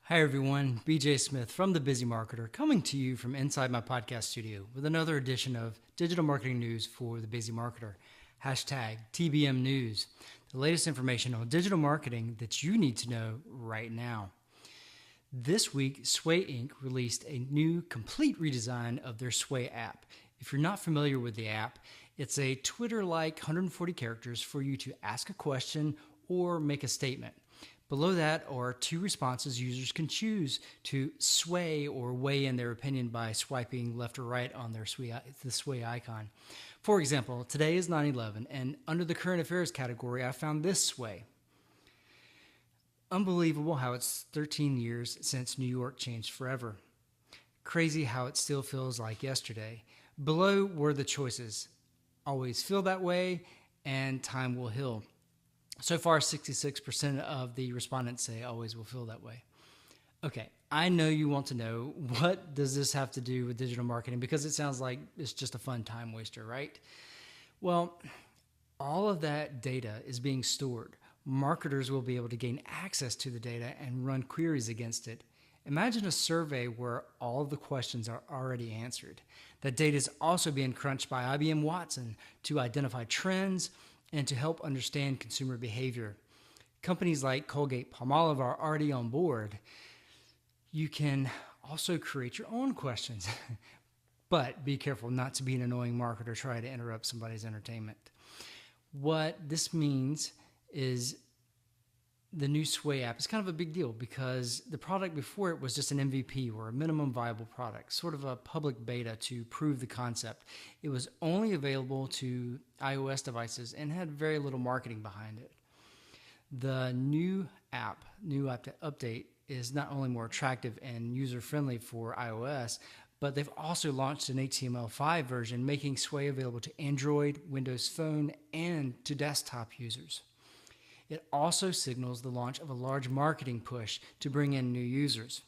Hi everyone, BJ Smith from The Busy Marketer coming to you from inside my podcast studio with another edition of digital marketing news for The Busy Marketer. Hashtag TBM News, the latest information on digital marketing that you need to know right now. This week, Sweigh Inc. released a new complete redesign of their Sweigh app. If you're not familiar with the app, it's a Twitter-like 140 characters for you to ask a question or make a statement. Below that are two responses users can choose to sway or weigh in their opinion by swiping left or right on the Sweigh icon. For example, today is 9/11, and under the current affairs category, I found this Sweigh. Unbelievable how it's 13 years since New York changed forever. Crazy how it still feels like yesterday. Below were the choices. Always feel that way, and time will heal. So far, 66% of the respondents say always will feel that way. Okay, I know you want to know, what does this have to do with digital marketing? Because it sounds like it's just a fun time waster, right? Well, all of that data is being stored. Marketers will be able to gain access to the data and run queries against it. Imagine a survey where all of the questions are already answered. That data is also being crunched by IBM Watson to identify trends and to help understand consumer behavior. Companies like Colgate Palmolive are already on board. You can also create your own questions, but be careful not to be an annoying marketer trying to interrupt somebody's entertainment. What this means is the new Sweigh app is kind of a big deal because the product before it was just an MVP or a minimum viable product, sort of a public beta to prove the concept. It was only available to iOS devices and had very little marketing behind it. The new app update is not only more attractive and user-friendly for iOS, but they've also launched an HTML5 version, making Sweigh available to Android, Windows Phone, and to desktop users. It also signals the launch of a large marketing push to bring in new users.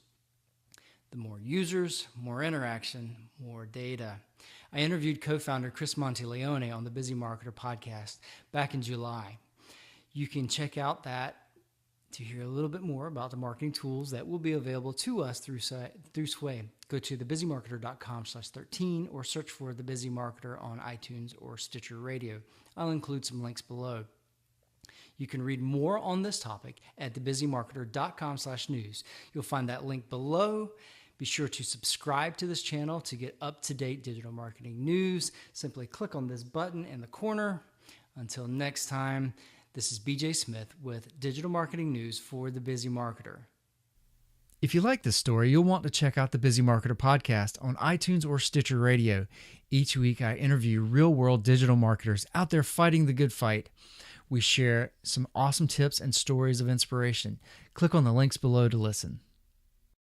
The more users, more interaction, more data. I interviewed co-founder Chris Monteleone on the Busy Marketer podcast back in July. You can check out that to hear a little bit more about the marketing tools that will be available to us through Sweigh. Go to thebusymarketer.com/13 or search for The Busy Marketer on iTunes or Stitcher Radio. I'll include some links below. You can read more on this topic at thebusymarketer.com/news. You'll find that link below. Be sure to subscribe to this channel to get up-to-date digital marketing news. Simply click on this button in the corner. Until next time, this is BJ Smith with Digital Marketing News for The Busy Marketer. If you like this story, you'll want to check out the Busy Marketer podcast on iTunes or Stitcher Radio. Each week, I interview real-world digital marketers out there fighting the good fight. We share some awesome tips and stories of inspiration. Click on the links below to listen.